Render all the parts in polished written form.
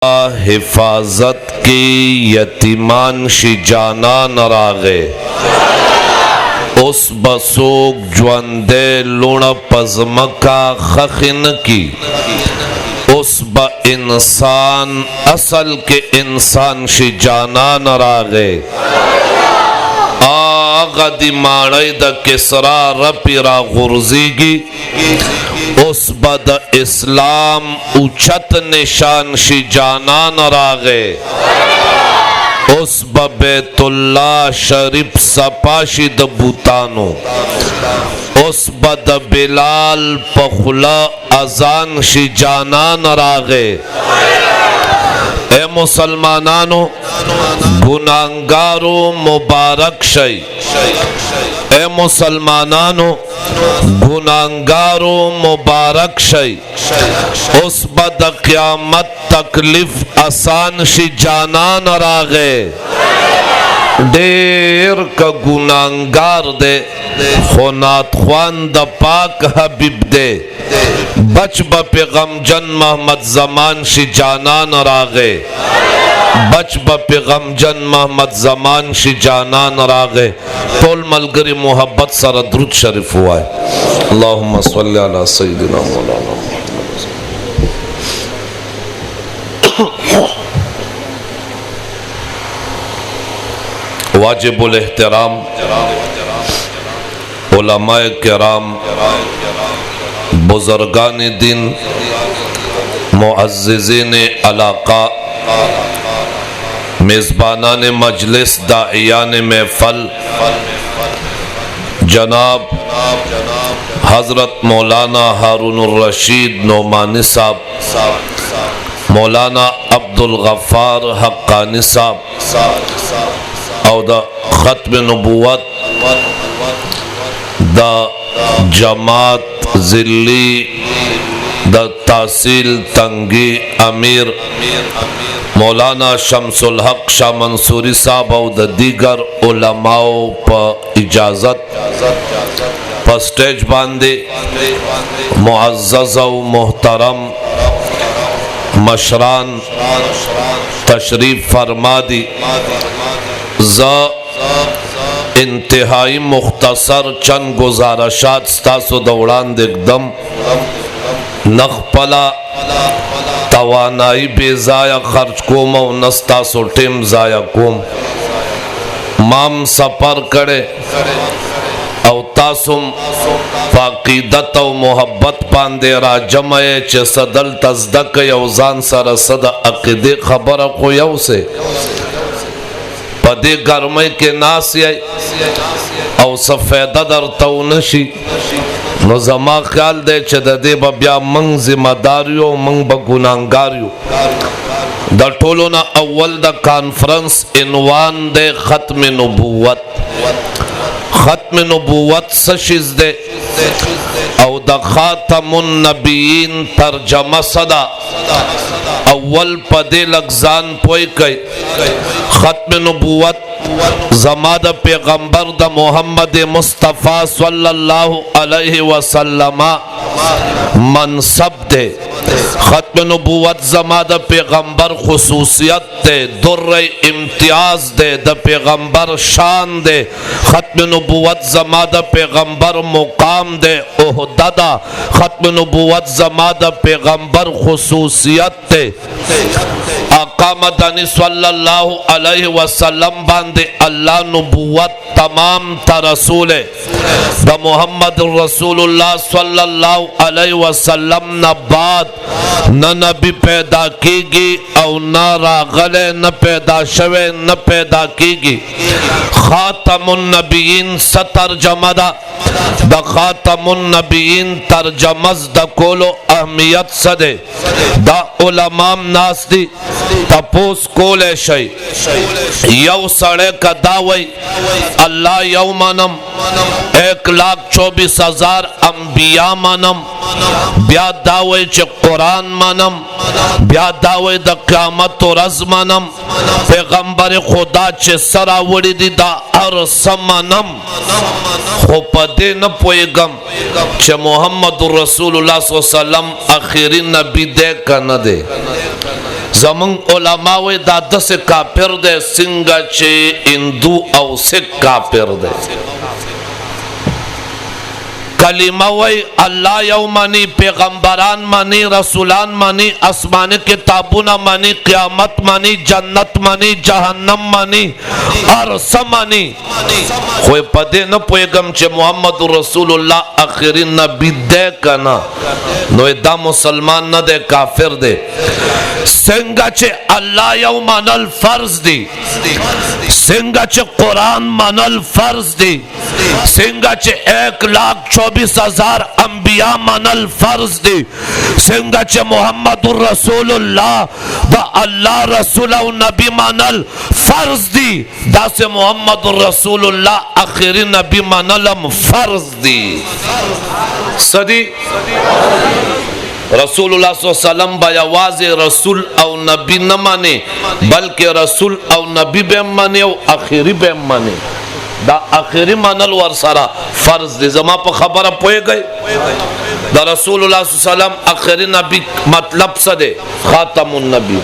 हिफाजत की यतीमान शि जानन रागे उस बसोक ज्वंदे लुण पजमका खखिन की उस ब इंसान असल के इंसान शि जानन रागे आगा दिमाड़े द किसरा रपिरा गुर्जीगी उस बद इस्लाम उचत निशान शि जानन रागे उस बैतुल्लाह शरीफ सपाशी द बूतानो उस बद बिलाल पखुला अजान शि जानन रागे। ए मुसलमानानो गुनाहगारो मुबारक शई, ए मुसलमानानो गुनाहगारो मुबारक शई उस बद क़यामत तकलीफ आसान शि जानन रागे। देर का गुनाहगार दे खुनात ख्वान द पाक हबीब दे बच ब पैगम जन मोहम्मद जमान शि जानन रागे बच ब पैगम जन मोहम्मद जमान शि जानन रागे। तोल मलगरी मोहब्बत सर दुरूद शरीफ हुआ है। अल्लाहुम्मा सल्ली अला सय्यिदिना मौलाना वाजिबुल एहतराम उलमाए किराम बुजुर्गान दिन मुअज़्ज़िज़ीन अलाक़ा मेज़बानान मजलिस दाइयान महफ़ल जनाब हज़रत मौलाना हारून रशीद नोमानी साहब, मौलाना अब्दुल गफ़ार हक्कानी साहब और द ख़त्म नबूवत द जमात ज़िल्ली द तहसील तंगी अमीर मौलाना शमसुल हक शाह मंसूरी साहब और द दीगर उलमाओं पर इजाज़त पर स्टेज बांधे मुअज़्ज़ज़ व मोहतरम मशरान तशरीफ़ फरमा दी। इंतहाई मुख्तसर चंद गुजारशात स्तासो दौड़ान एकदम नखपला तवानाई बेजाया खर्च कोम और नस्तासो टेम जाया कोम माम सफर करे और तासुम फाकीदत और मोहब्बत पांदे रा जमये चे सदल तजदक यौजान सर सद अक़ीदे खबर को यौ से पदे गर्मे के नास और सफेदा दर तौनशी नो जमा ख्याल दे चदे बब्या मंग जिम्मेदारियों मंग बगुनाहगारियों द टोलोना अव्वल द कॉन्फ्रेंस इनवान दे खत्म नबूवत। खत्म नबूवत सशिज दे और द खातमुन नबीयीन तर्जमा सदा अव्वल पदे लगजान पोई कई खत्म नबूवत जमाद पैगंबर द मोहम्मद मुस्तफ़ा सल्लल्लाहु अलैहि वसल्लम मनसब दे। खत्म नबूवत जमाद पैगंबर खुसूसियत दे दुर्रे इम्तियाज दे द पैगंबर शान दे। खत्म नबूवत जमाद पैगंबर मुकाम दे ओहदा। खत्म नबूवत जमाद पैगंबर खुसूसियत दे आका मदनी सल्लल्लाहु अलैहि वसल्लम बांदे अल्लाह नबूवत तमाम तरसूल द मोहम्मद रसूलुल्लाह सल्लल्लाहु अलैहि वसल्लम न बाद न नबी पैदा कीगी और न रागले न पैदा शवे न पैदा कीगी। खातमुन नबीयीन सतर जमदा द खातमुन नबीयीन तरजमस द कोलो अहमियत सदे द उलमाम नास्ती तपोस कोले शई यौ सड़े का दावई अल्लाह यौ मनम 1,24,000 अंबिया मनम ब्या दावे च कुरान मनम ब्या दावे द क़यामत रज़ मनम पैगंबर खुदा च सरावड़ी दी दा अरस मनम खो पदे न पोएगम च मोहम्मद रसूलुल्लाह सल्लल्लाहु अलैहि वसल्लम आखिरी नबी दे का न दे زمون علماء وی دا دس کافر دے سنگا چه ہندو او سکھ کافر دے کلمہ وی اللہ یو منی پیغمبران منی رسولان منی آسمان کتابون منی قیامت منی جنت منی جہنم منی عرص منی خوی پدے نہ پویگم چے محمد رسول اللہ آخری نبی دے کنا نوے دا مسلمان نہ دے کافر دے سنگا چے اللہ یو منل فرض دی سنگا چے قرآن منل فرض دی سنگا چے 1,24,000 انبیاء منل فرض دی سنگا چے محمد رسول اللہ دا اللہ رسول و نبی منل فرض دی دا سے محمد رسول اللہ آخری نبی منلم فرض دی صدی رسول اللہ صلی اللہ علیہ وسلم با واضح رسول او نبی نہ مانے بلکہ رسول او نبی بے مانے او آخری بے مانے دا آخری منل ورسرا فرض دی زما پا خبر پوئے گئے دا رسول اللہ صلی اللہ علیہ وسلم آخری نبی مطلب سدے خاتم النبی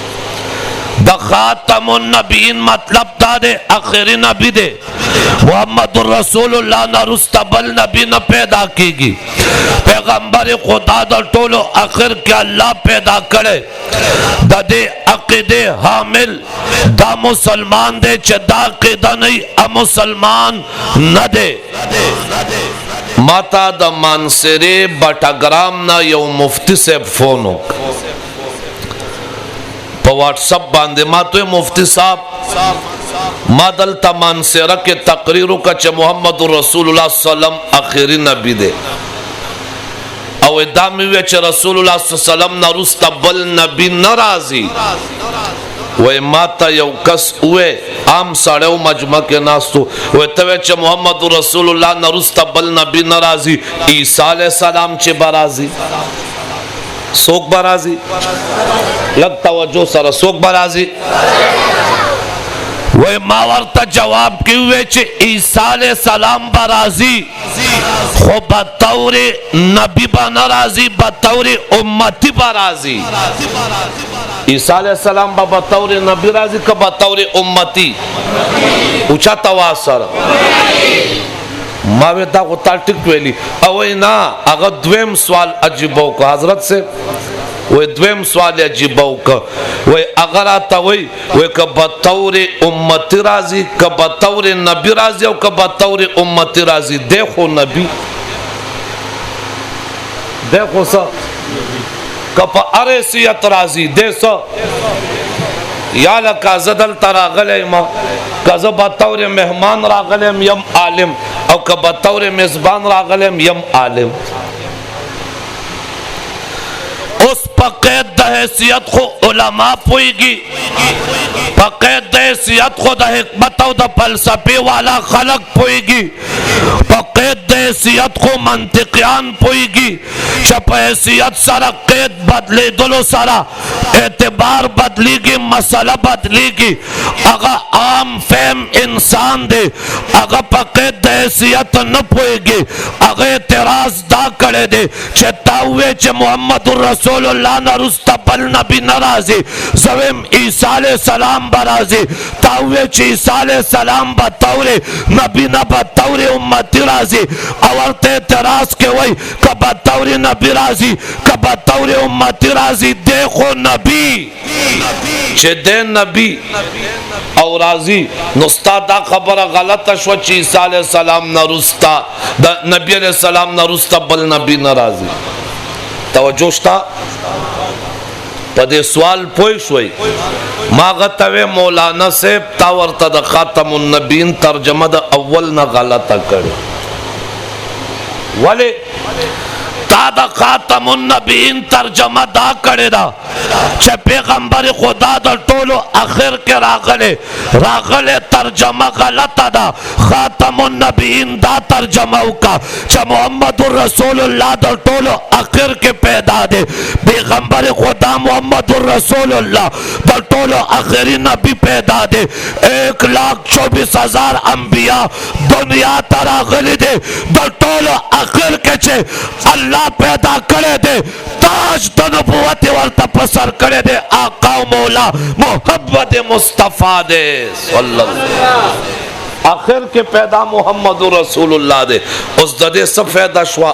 دا خاتم النبیین مطلب دا دے آخری نبی دے محمد رسول اللہ نہ رستبل نبی نہ پیدا کی گی پیغمبر خدا دا ٹولو آخر کے اللہ پیدا کرے دا دے عقیدے حامل دا مسلمان دے چھ دا عقیدہ نہیں مسلمان نہ دے ماتا دا مانسرے بٹاگرام نا یو مفتی سے فونو پا واٹس اپ باندے ما توی مفتی صاحب ما دلتا مانسرہ کے تقریروں کا چھ محمد رسول اللہ صلی اللہ علیہ وسلم آخری نبی دے او ادامی وی چھ رسول اللہ صلی اللہ علیہ وسلم نرستا بل نبی نرازی وی ماتا یو کس اوے عام ساڑے و مجمع کے ناستو وی توی چھ محمد رسول اللہ نرستا بل نبی نرازی عیسیٰ علیہ السلام چھ برازی سوک برازی لگ توجہ سر سوک برازی وی ماورتا جواب کی ہوئے چھے عیسیٰ علیہ السلام برازی خو بطور نبی بنرازی بطور امتی برازی عیسیٰ علیہ السلام بطور نبی رازی کا بطور امتی اچھا تواسر ماوی دا غطا ٹک ویلی اوی نا اگر دویم سوال عجیبو کا حضرت سے وی دویم سوال عجیبو کا وی اگر آتا وی کہ بطور امتی رازی کہ بطور نبی رازی او کہ بطور امتی رازی دیکھو نبی دیکھو سا کہ پا ارسیت رازی دے سا یا لکا زدل تراغلیم کذا بطور مہمان راغلیم یم عالم او کہ بطور مزبان راغلیم یم عالم اس پا قید دا حیثیت خو علماء پوئی گی پا قید دا حیثیت خو دا حکمت و دا فلسفی والا خلق پوئی گی پا قید دا حیثیت خو منطقیان پوئی گی چا پا حیثیت سارا قید بدلی دلو سارا اعتبار بدلی گی مسئلہ بدلی گی اگا عام فہم انسان دے اگا پا قید دا حیثیت نپوئی گی اگا اعتراض دا کرے دے چھتا ہوئے چھے محمد رسول اللہ نرستا بل نبی نرازی زویم عیسیٰ علیہ السلام برازی تاوے چھے عیسیٰ علیہ السلام بطور نبی نہ بطور امتی رازی اورت اعتراض کے وئی کہ بطور نبی رازی کہ بطور امتی رازی دیکھو نبی چھے دے نبی او رازی نستا دا خبر غلط شو چھے عیسیٰ علیہ السلام نرستا نبی علیہ السلام نرستا بل نبی نرازی توجہ شتا پا دے سوال پوئی شوئی ما غتوے مولانا سے تاورتا دا خاتم النبین ترجمہ دا اول نا غلطہ کرے ولی تا دا خاتم النبیین ترجمہ دا کرے دا چھے پیغمبر خدا دا ٹولو آخر کے راغلے ترجمہ غلطہ دا خاتم النبیین دا ترجمہ کا چھے محمد رسول اللہ دا ٹولو آخر کے پیدا دے پیغمبر خدا محمد رسول اللہ دا ٹولو آخری نبی پیدا دے 1,24,000 انبیاء دنیا تراغلی دے دا ٹولو آخر کے چھے اللہ اللہ پیدا کرے دے تاج د نبوت ورته په سر کړی دی آقا او مولا محمد مصطفیٰ دے صلی اللہ آخر کے پیدا محمد رسول اللہ دے اس ددے سب فیدہ شوا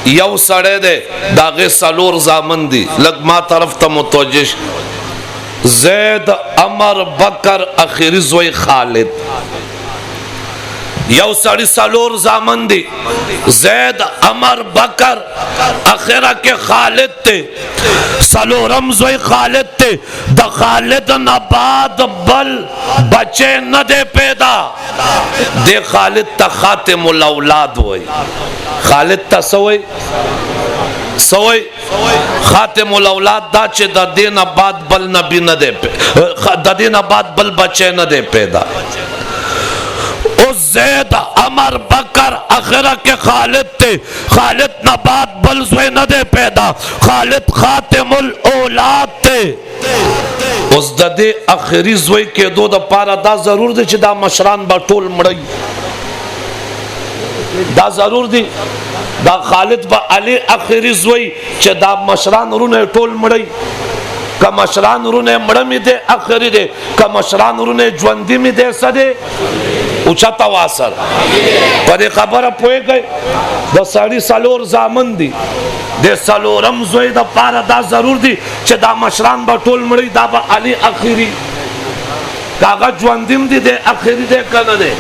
یو سڑے دے داغے سالور زامن دی لگ ما طرف تا متوجش زید عمر بکر اخیری زوی خالد یو سڑی سالور زامن دی زید عمر بکر اخیرہ کے خالد تے سالورم زوی خالد تے دا خالد نباد بل بچے نہ دے پیدا دے خالد تا خاتم الاولاد ہوئی خالد تا سوئی خاتم الاولاد دا چے دا دین بعد بل نبی نہ دے دا دین بعد بل بچے نہ دے پیدا زید عمر بکر اخرہ کے خالد تے خالد نبات بل زوی نہ دے پیدا خالد خاتم الاولاد تے اس دا دے اخری زوی کے دو دا پارا دا ضرور دے چی دا مشران با ٹول مڑی دا ضرور دی دا خالد با علی اخری زوی چی دا مشران رونے ٹول مڑی کا مشران رونے مڑمی دے اخری دے کا مشران رونے جوندی می دے سدے اچھا تواسر پدے خبر پوئے گئے دا ساڑی سالور زامن دی دے سالورم زوی دا پارا دا ضرور دی چھ دا مشران با ٹول مڑی دا با علی اخیری کاغا جواندیم دی دے اخیری دے کنا دے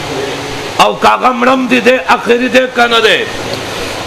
او کاغا مڑم دی دے اخیری دے کنا دے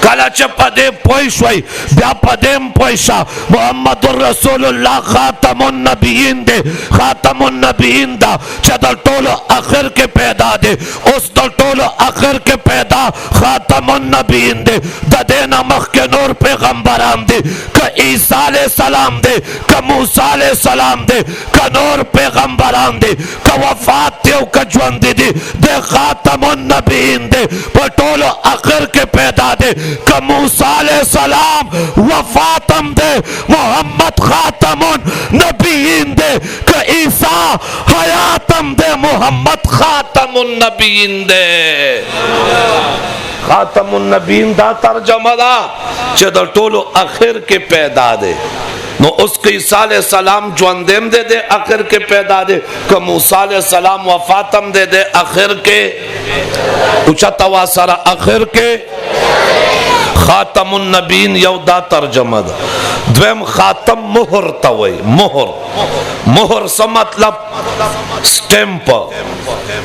کلا چھ پدے پوئشوئی بیا پدیم پوئشا محمد الرسول اللہ خاتم النبیین دے خاتم النبیین دا چھ در طول اخر کے پیدا دے اس در طول اخر کے پیدا خاتم النبیین دے دا دینا مخ کے نور پیغمبران دے کہ عیسیٰ علیہ السلام دے کہ موسیٰ علیہ السلام دے کہ نور پیغمبران دے کہ وفات دیو کہ جوندی دے خاتم النبیین دے پر طول اخر کے پیدا دے کہ موسیٰ علیہ السلام وفاتم دے محمد خاتم النبیین دے کہ عیسیٰ حیاتم دے محمد خاتم النبیین دے خاتم النبیین دا ترجمہ دا چھے دا ٹولو اخر کے پیدا دے نو اس کے عیسیٰ علیہ السلام جواندیم دے دے اخر کے پیدا دے کہ موسیٰ علیہ السلام وفاتم دے دے اخر کے اچھا تواسرہ اخر کے خاتم النبیین یو دا ترجمہ دا دویم خاتم مہر تاوئی مہر سا مطلب سٹیمپ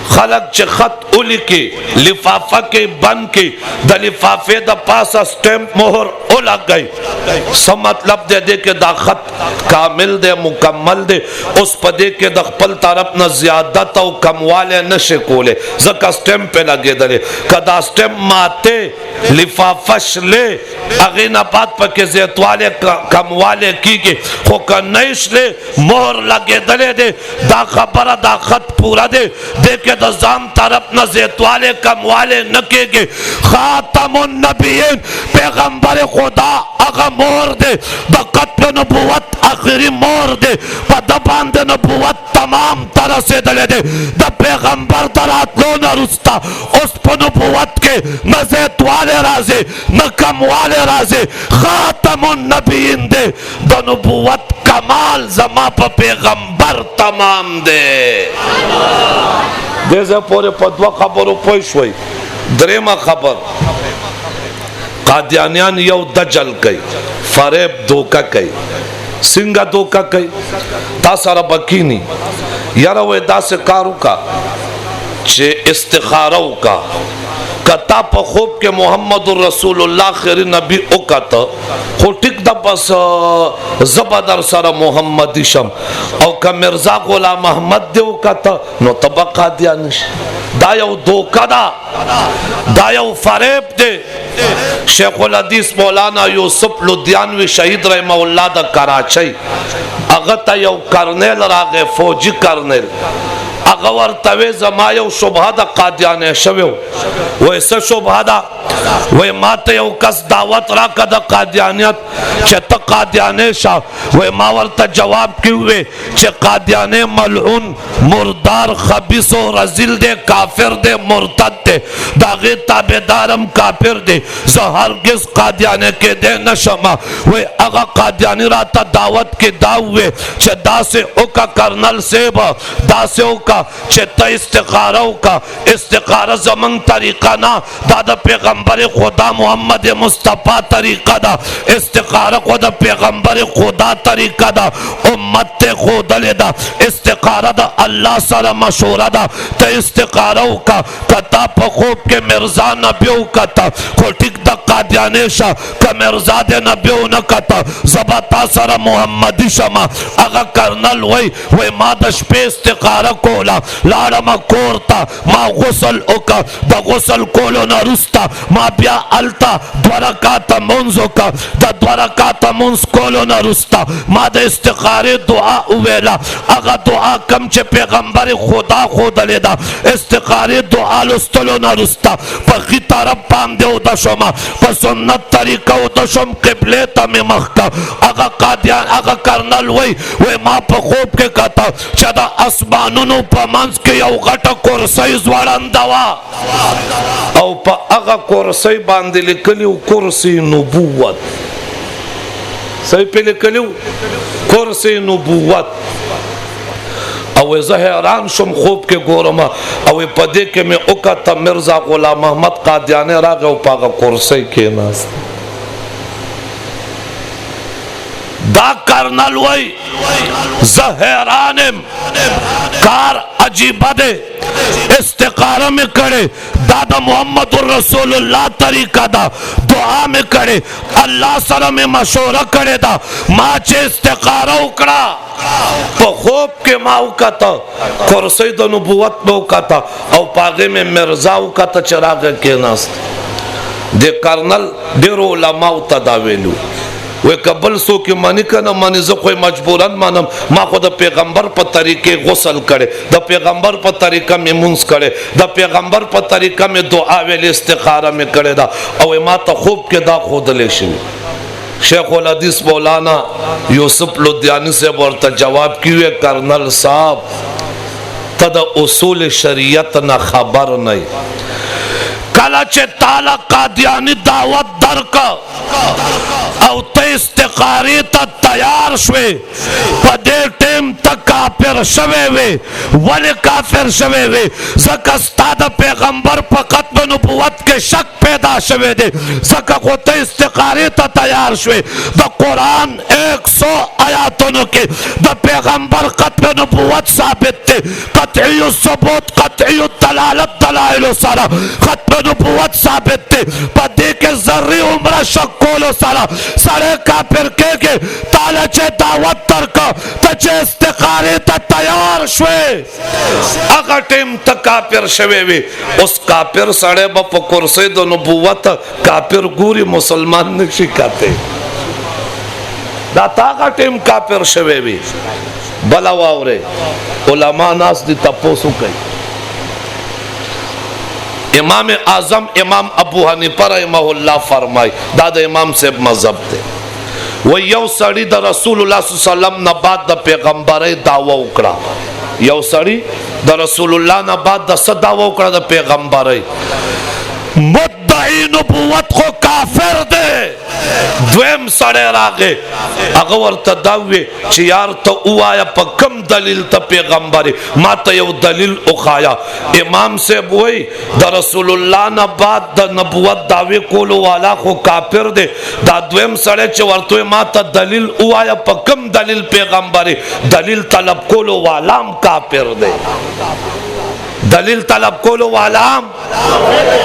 خلق چھ خط اولی کی لفافہ کے بن کی دا لفافے دا پاسا سٹیمپ مہر اولا گئی سا مطلب دے دے کہ دا خط کامل دے مکمل دے اس پا دے کہ دا خپل طرف نا زیادت و کموالے نشے کولے زکا سٹیمپ پہ لگے دلے کہ دا سٹیمپ ماتے لفافش لے اغینا بات پا کہ زیتوالے کموالے کی گے خوکا نیش لے مہر لگے دلے دے دا خبر دا خط پورا دے دے کہ دا زام طرف نا زیتوالے کموالے نکے گے خاتم النبیین پیغمبر خدا اگا مہر دے دا قتل نبوت آخری مہر دے پا دا باند نبوت تمام طرح سے دلے دے دا پیغمبر درات لو نہ رستا اس پا نبوت کے نہ زیتوالے رازے نہ کموالے رازے خاتم النبیین دے دا نبوت کمال زما پا پیغمبر تمام دے دیزے پورے پا دو خبرو پوشوئی دریم خبر قادیانیان یو دجل کئی فریب دوکا کئی سنگا دوکا کئی تا سارا بکینی یاروے دا سے کارو کا چھے استخارو کا کتا پا خوب کے محمد الرسول اللہ خیر نبی اکتا خو ٹک دا بس زبادر سارا محمدی شم او کا مرزا غلام محمد دے اکتا نو تبا قادیانش دا یو دوکا دا یو فریب دے شیخ الحدیث مولانا یوسف لدھیانوی شہید رحمہ اللہ دا کراچی اغتا یو کرنیل راگے فوجی کرنیل هغه ورته وی زما یو شبهه ده قادیانی شوی وای څه شبهه ده وای ما ته یو کس دعوت راکړه د قادیانیت چې ته قادیانی شه وای ما ورته جواب کې ووی چې قادیانی ملعون مردار خبیث و رذیل دی کافر دی مرتد دی د هغې تابعدارم کافر دی زه هرګز قادیانی کېدی نشم وای هغه قادیانی راته دعوت کې دا ووی چې داسې وکړه کرنل صاحب داسې وکړه چې ته استخاره وکړه استخاره زمونږ طریقه نه دا د پیغمبر خدا محمد مصطفی طریقه ده استخاره خو د پیغمبر خدا طریقه ده امت ته ښودلې ده استخاره د الله سره مشوره ده ته استخاره وکړه که تا په خوب کې مرزا نبي وکته خو ټیک د قادیانی شه که مرزا د نبي ونه کته زه به تا سره محمدي شم هغه کرنل وای ما د شپې استخاره کوله لاړم کور ته ما غسل وکړه د غسل کولو نه وروسته ما بیا هلته دوه رکاته مونځ وکړه د دوه رکاته مونځ کولو نه وروسته ما د استخارې دعا وویله هغه دعا کم چې پیغمبر خدا ښودلې ده استخارې دعا لوستلو نه وروسته په ښي طرف باندې اوده شوم په سنت طریقه اوده شوم قبلې ته مې مخ کړه هغه کرنل وای ما په خوب کې کته چې د اسمانونو په منځ کې یو غټه کرسۍ ځوړنده وه او په هغه کرسۍ باندې لیکلي و کرسۍ نبوت صحیح پې لیکلي و کرسۍ نبوت او زه حیران شم خوب کې ګورم او په دې کې مې وکته مرزا غلام محمد قادیانی راغی او په هغه کرسۍ کېناست دا کرنل وای زه حیران یم کار عجیبه دی استخاره مې کړې دا د محمد رسول الله طریقه ده دعا مې کړې الله سره مې مشوره کړې ده ما چې استخاره وکړه په خوب کې ما وکته کرسۍ د نبوت مې وکته او په هغې مې مرزا وکته چې راغی کېناست د کرنل ډېرو علماو ته دا ویلو وی کبل سو که منی کنه منی زه خو مجبورن منم ما خو د پیغمبر په طریقې غسل کړي د پیغمبر په طریقه مې مونځ کړي د پیغمبر په طریقه مې دعا ویلې استخاره مې کړې ده او ما ته خوب کې دا ښودلی شوي شیخ الحدیث مولانا یوسف لدھیانی صاحب ورته جواب کیوی کرنل صاحب ته د اصول شریعت نه خبر نه کله چې تاله قادیانی دعوت درکړه او ته استخارې ته تیار شوې په دې ټیم ته کافر شوی وې ولې کافر شوی وې ځکه ستا د پیغمبر په ختم نبوت کې شک پیدا شوی دی ځکه خو ته استخارې ته تیار شوې د قرآن 100 آیاتونو کې د پیغمبر ختم نبوت ثابت دی قطعی الثبوت قطعی الدلالت دلائل سره ختم نبوت ثابت دی په دې کې ذرې عمره شک کولو سره سړی کافر کېږي تاله چې دعوت درکړه ته چې استخارې ته تیار شوې هغه ټیم ته کافر شوی وې اوس کافر سړی به په کرسۍ د نبوت کافر ګوري مسلمان نشي کته دا تا هغه ټیم کافر شوی وې بله واورې علما ناس دي تپوس وکړي امام اعظم امام ابو حنیفه رحمه الله فرمای دا د امام صاحب مذهب دی و یو سړی د رسول الله صلی الله علیه وسلم نه بعد د پیغمبرۍ دعوه وکړه یو سړی د رسول الله نه بعد د څه دعوه وکړه د پیغمبرۍ مدعی نبوت خو کافر دی دویم سړی راغی هغه ورته دا ووی چې یار ته ووایه په کوم دلیل ته پیغمبرې ما ته یو دلیل وښایه امام صاحب وایي د رسول الله نه بعد د نبوت دعوې کولو والا خو کافر دی دا دویم سړی چې ورته ما ته دلیل ووایه په کوم دلیل پیغمبرې دلیل طلب کولو والا هم کافر دی دلیل طلب کولو والا هم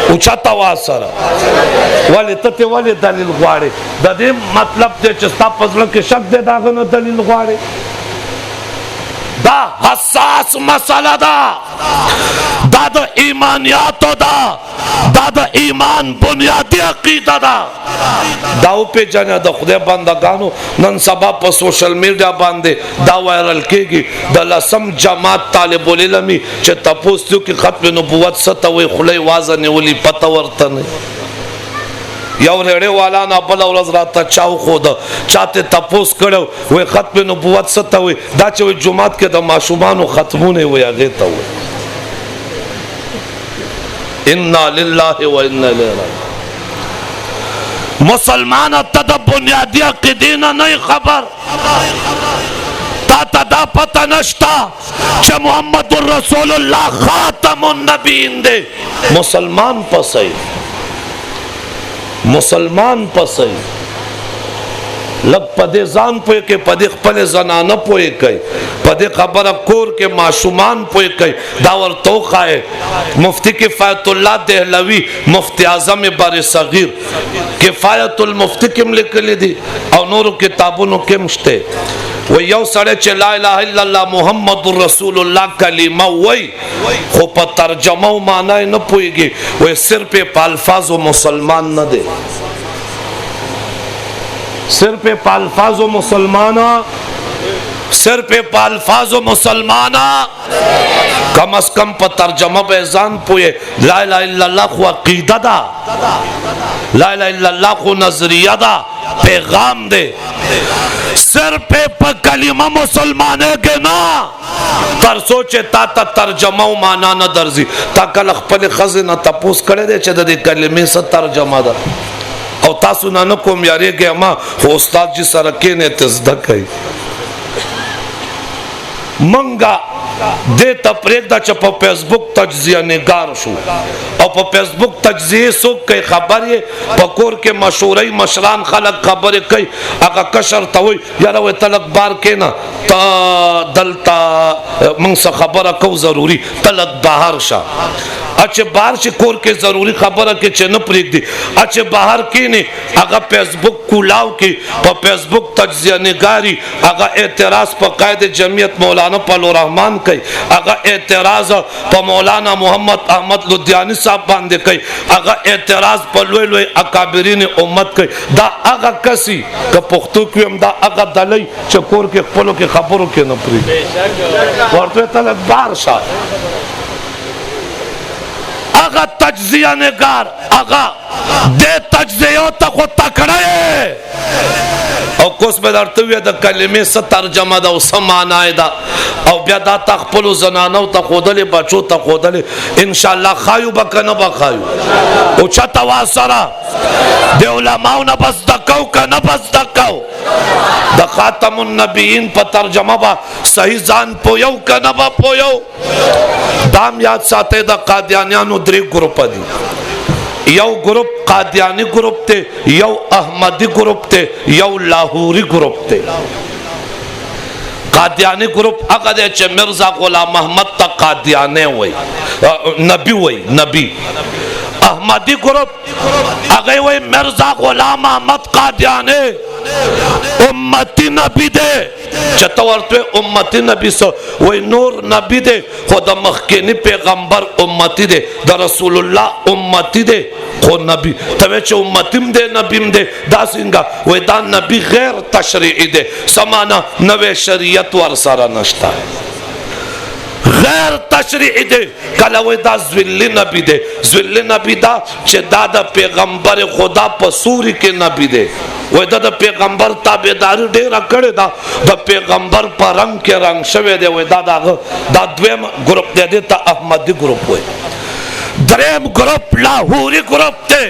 اوچت آواز سره ولې ته ولې دلیل غواړې د دې مطلب دی چې ستا په زړه کې شک دی د هغه نه دلیل غواړې دا حساس مسئلہ دا دا دا ایمانیاتو دا دا ایمان بنیادی عقیدہ داو پہ جانا دا خدای بندگانو نن سبا پا سوشل میڈیا باندے دا وائرل کے گی دا لسم جماعت طالب العلمی چھ تپوستیو کی ختم نبوت ستوئی خلی وازن ولی پتا ورطن یو ریڑے والا نا بلا ورز راتا چاو خود چاہتے تپوس کرو وی ختم نبوت ستوئی دا چوئی جماعت کے دا معشومانو ختمونے وی آگیتا ہوئی انا للہ و انا للہ مسلمان تدا بنیادی عقیدینا نہیں خبر تا تدا پتہ نشتا کہ محمد الرسول اللہ خاتم النبیین دے مسلمان پسائی مسلمان پسائی لگ پدے زان پوئے کے پدے خپل زنانہ پوئے کئی پدے خبر کور کے معشومان پوئے کئی داور توقع ہے مفتی کفایت اللہ دہلوی مفتی اعظم بر صغیر کفایت المفتی کم لکلی دی او نورو کتابونو کم شتے وہ یو سڑے چے لا الہ الا اللہ محمد الرسول اللہ کلمہ وی خو پا ترجمہ و معنی نہ پوئے گی وہ صرف پا الفاظ و مسلمان نہ دے صرف پا الفاظ و مسلمانا صرف پا الفاظ و مسلمانا کم از کم پا ترجمہ بیزان پوئے لا الہ الا اللہ خو عقیدہ دا لا الہ الا اللہ خو نظریہ دا پیغام دے صرف پا کلمہ مسلمانے کے نا تر سوچے تا تا ترجمہ و مانا نہ درزی تا کل اخپل خزنہ تپوس کرے دے چھے دے کلمہ سے ترجمہ دا او تاسو نانو کوم یاری گیا ما خو استاد جی سرکی نے تزدک ہے منگا دے تا پریک دا چا پا پیسبک تجزیہ نگار شو او پا پیسبک تجزیہ سوک کئی خبر یہ پا کور کے مشہوری مشران خلق خبر کئی اگا کشر تاوئی یارا وی تلق بار کے نا تا دلتا منگ سا خبر کو ضروری تلق باہر شا اچھے باہر سے کور کے ضروری خبر کے چھے نپریک دی اچھے باہر کی نہیں اگا پیسبک کولاو کی پا پیسبک تجزیہ نگاری اگا اعتراض پا قائد جمعیت مولانا پالو رحمان کئی اگا اعتراض پا مولانا محمد احمد لدھیانی صاحب باندے کئی اگا اعتراض پا لوئی لوئی اکابرین امت کئی دا اگا کسی کہ پختو کیویم دا اگا دلی چکور کے پلو کے خبروں کے نپریک ورطوے تلک بار شاہ اگا تجزیہ نگار اگا دے تجزیوں تک وہ تکڑے او کس میں درتوی دا کلمے سے ترجمہ دا سمانائی دا او بیا دا تخپلو زنانو تا خودلے بچو تا خودلے انشاءاللہ خایو بکا نبا خایو او چا تواسرہ دے علماؤ نبس دکاو کا نبس دکاو دا خاتم النبیین پا ترجمہ با صحیح زان پویو کا نبا پویو دام یاد ساتے دا قادیانیانو دری گروپ دی یو گروپ قادیانی گروپ تے یو احمدی گروپ تے یو لاہوری گروپ تے قادیانی گروپ اگا دے چھے مرزا غلام محمد تا قادیانے ہوئی نبی ہوئی نبی احمدی گروپ اگے ہوئی مرزا غلام محمد قادیانے امتی نبی دے چطورتوے امتی نبی سو وی نور نبی دے خود مخکینی پیغمبر امتی دے دا رسول اللہ امتی دے خود نبی توے چھ امتیم دے نبیم دے دا سنگا وی دا نبی غیر تشریعی دے سمانا نوے شریعت ورسارا نشتا غیر تشریعی دے کلوی دا زولی نبی دے زولی نبی دا چھ دا دا پیغمبر خدا پسوری کے نبی دے وی دا پیغمبر تابیداری دیرہ کڑے دا پیغمبر پا رنگ کے رنگ شوے دے وی دا دویم گروپ دے تا احمدی گروپ ہوئے دریم گروپ لاہوری گروپ تے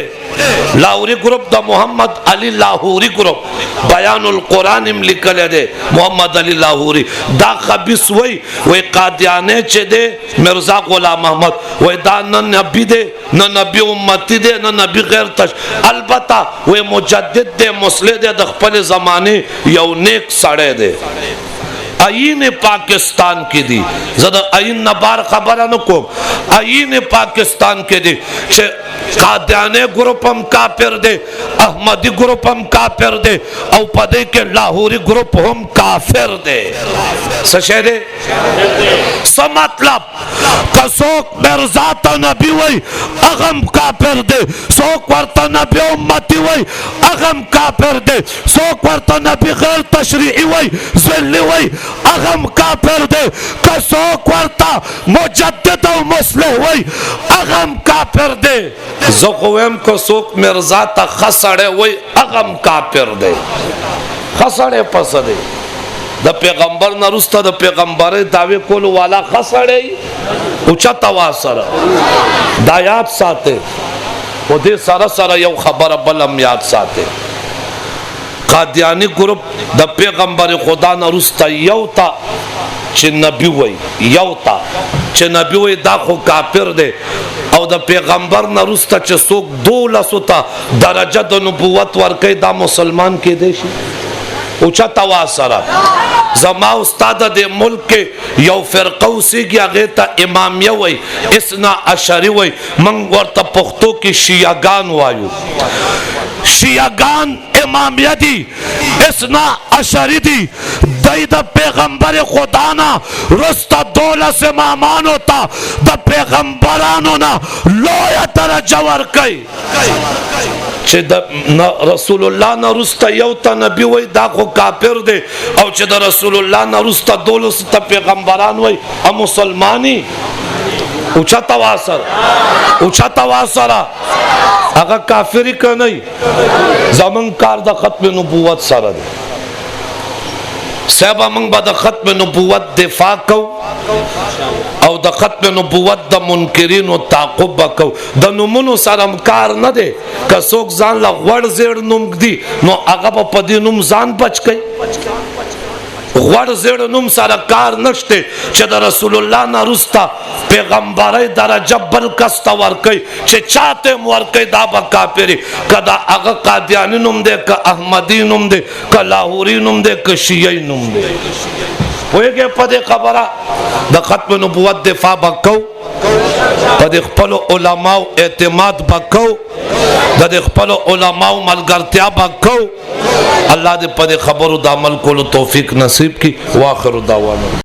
لاہوری گروپ دا محمد علی لاہوری گروپ بیان القرآن ام لکلے دے محمد علی لاہوری دا خبیص وی قادیانے چے دے مرزا غلام محمد وی دا نہ نبی دے نہ نبی امتی دے نہ نبی غیر تش البتہ وی مجدد دے مسلح دے دخپل زمانے یو نیک سڑے دے आईन पाकिस्तान की दी ज़रा आईन नबार खबर न को आईन पाकिस्तान के दी चे कादियाने ग्रुप हम काफिर दे अहमदी ग्रुप हम काफिर दे और पदे के लाहौरी ग्रुप हम काफिर दे सशेरे मतलब कसोक मिर्जात नबी वही अगम काफिर दे सोक वर्ता नबी उम्मती वही अगम काफिर दे सोक वर्ता नबी गैर तशरीई वही ज़िल्ली वही अगम काफिर दे कसोक वर्ता मुजद्दिद और मुस्लिह वही अगम काफिर दे ज़क़वेम कसोक मिर्जात खसड़े वही अगम काफिर दे खसड़े पसदे द पैगंबर नरुस्ता द पैगंबर दावे कोल वाला खसड़े ऊंचा तवासर दायात साथे वो दे सारा सारा यौ खबर बलम याद साथे कादियानी ग्रुप द पैगंबर खुदा नरुस्ता यौता चे नबी वही यौता चे नबी वही दा खो काफिर दे और द पैगंबर नरुस्ता चे सोक 12 दरजा द नबुवत वर्के दा मुसलमान के देशी ऊंचा तवासरा जमा उस्ताद दे मुल्क के यौ फिरक़ौ सी गया गेता इमामिया वही इसना अशरी वही मंग वर्ता पुख्तो की शियागान वायु शियागान इमामिया दी इसना अशरी दी द पैगंबर खुदा ना रुस्ता दौला से मामान होता द पैगंबरानो ना लोया दरजा वर्कई चे रसूलुल्लाह न रुस्ता यौता नबी वही दा को काफिर दे और चे रसूलुल्लाह न रुस्ता 12 पैगंबरान वही हम मुसलमानी ऊंचा तवासरा अगर काफिरी का नहीं जमन कार दा खत्म नबुवत सारा दे सहबा मंग बा दा खत्म नबुवत दिफा को और द खत्म नबुवत द मुनकिरीन व ताक़ुब को द नुमुनो सरम कार न दे कसोक जान ला वड़ जेड़ नुम दी नो आगा पदी नुम जान बच गई वड़ जेड़ नुम सारा कार नष्टे चे द रसूलुल्लाह न रुस्ता पैगंबर दरजा बल कस्ता वर्कई चे चाहते वर्कई दाबा काफिरी कदा आगा कादियानी नुम दे का अहमदी नुम दे का लाहौरी नुम दे का शियई नुम दे होएगे पदे खबरा द खत्म नबुवत दिफा बकौ पदे खपलो उलमाओ एतमाद बकौ द खपलो उलमाओ मलगरतिया बकौ अल्लाह दे पदे खबर द अमल को तौफीक नसीब की वाखिर दावाना।